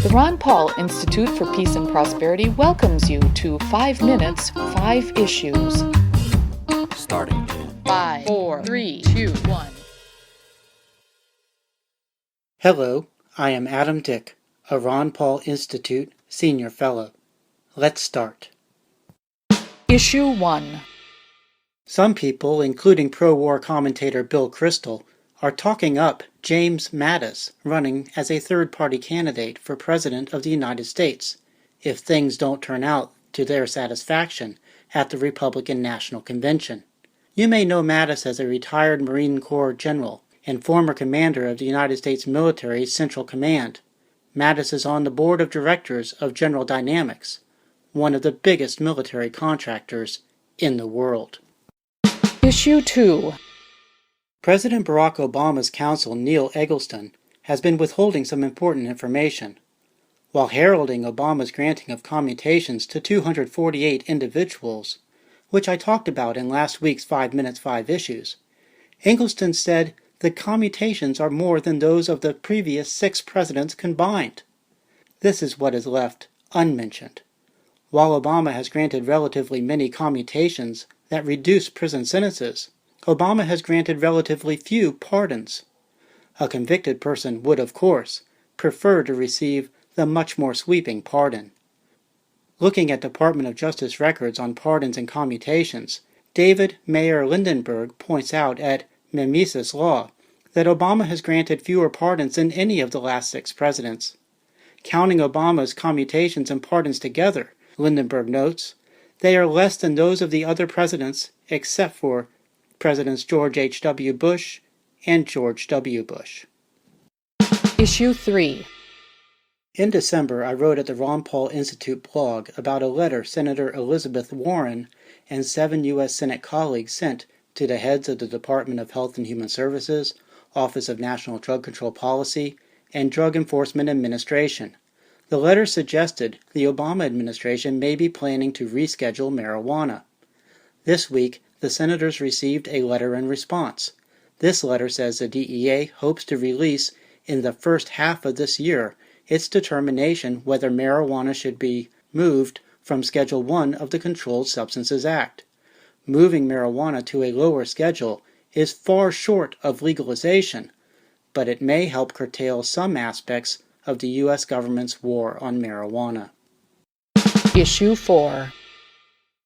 The Ron Paul Institute for Peace and Prosperity welcomes you to 5 Minutes, 5 Issues. Starting in 5, 4, 3, 2, 1. Hello, I am Adam Dick, a Ron Paul Institute Senior Fellow. Let's start. Issue 1. Some people, including pro-war commentator Bill Kristol, are talking up James Mattis running as a third-party candidate for President of the United States if things don't turn out to their satisfaction at the Republican National Convention. You may know Mattis as a retired Marine Corps general and former commander of the United States Military Central Command. Mattis is on the board of directors of General Dynamics, one of the biggest military contractors in the world. Issue 2. President Barack Obama's counsel Neil Eggleston has been withholding some important information. While heralding Obama's granting of commutations to 248 individuals, which I talked about in last week's 5 Minutes 5 Issues, Eggleston said the commutations are more than those of the previous 6 presidents combined. This is what is left unmentioned. While Obama has granted relatively many commutations that reduce prison sentences, Obama has granted relatively few pardons. A convicted person would, of course, prefer to receive the much more sweeping pardon. Looking at Department of Justice records on pardons and commutations, David Mayer Lindenberg points out at Mimesis Law that Obama has granted fewer pardons than any of the last 6 presidents. Counting Obama's commutations and pardons together, Lindenberg notes, they are less than those of the other presidents except for Presidents George H.W. Bush and George W. Bush. Issue 3. In December, I wrote at the Ron Paul Institute blog about a letter Senator Elizabeth Warren and 7 U.S. Senate colleagues sent to the heads of the Department of Health and Human Services, Office of National Drug Control Policy, and Drug Enforcement Administration. The letter suggested the Obama administration may be planning to reschedule marijuana. This week, the senators received a letter in response. This letter says the DEA hopes to release in the first half of this year its determination whether marijuana should be moved from Schedule 1 of the Controlled Substances Act. Moving marijuana to a lower schedule is far short of legalization, but it may help curtail some aspects of the U.S. government's war on marijuana. Issue 4.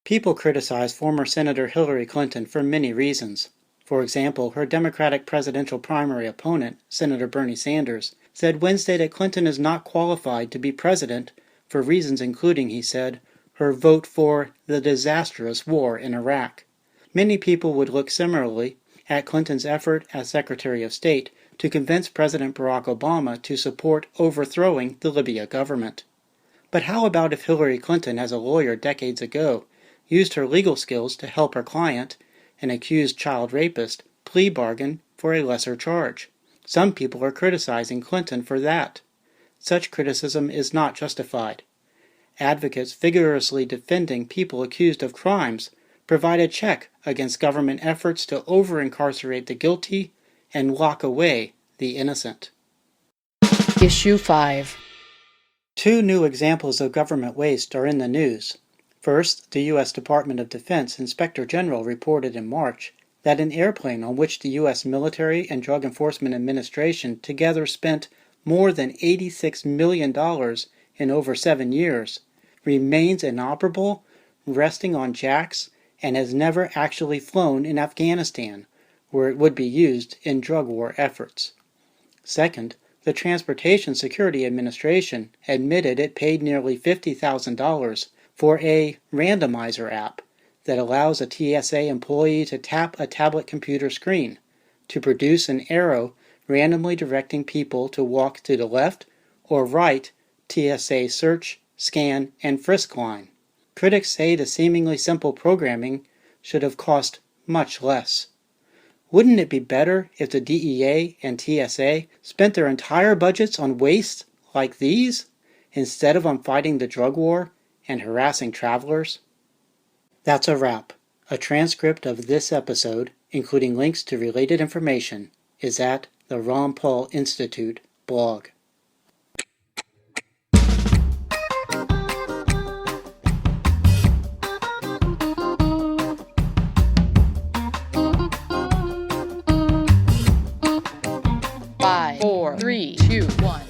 People criticize former Senator Hillary Clinton for many reasons. For example, her Democratic presidential primary opponent, Senator Bernie Sanders, said Wednesday that Clinton is not qualified to be president for reasons including, he said, her vote for the disastrous war in Iraq. Many people would look similarly at Clinton's effort as Secretary of State to convince President Barack Obama to support overthrowing the Libya government. But how about if Hillary Clinton, as a lawyer decades ago, used her legal skills to help her client, an accused child rapist, plea bargain for a lesser charge? Some people are criticizing Clinton for that. Such criticism is not justified. Advocates vigorously defending people accused of crimes provide a check against government efforts to over-incarcerate the guilty and lock away the innocent. Issue 5. 2 new examples of government waste are in the news. First, the U.S. Department of Defense Inspector General reported in March that an airplane on which the U.S. Military and Drug Enforcement Administration together spent more than $86 million in over 7 years remains inoperable, resting on jacks, and has never actually flown in Afghanistan, where it would be used in drug war efforts. Second, the Transportation Security Administration admitted it paid nearly $50,000 for a randomizer app that allows a TSA employee to tap a tablet computer screen to produce an arrow randomly directing people to walk to the left or right TSA search, scan, and frisk line. Critics say the seemingly simple programming should have cost much less. Wouldn't it be better if the DEA and TSA spent their entire budgets on wastes like these instead of on fighting the drug war and harassing travelers? That's a wrap. A transcript of this episode, including links to related information, is at the Ron Paul Institute blog. 5, 4, 3, 2, 1.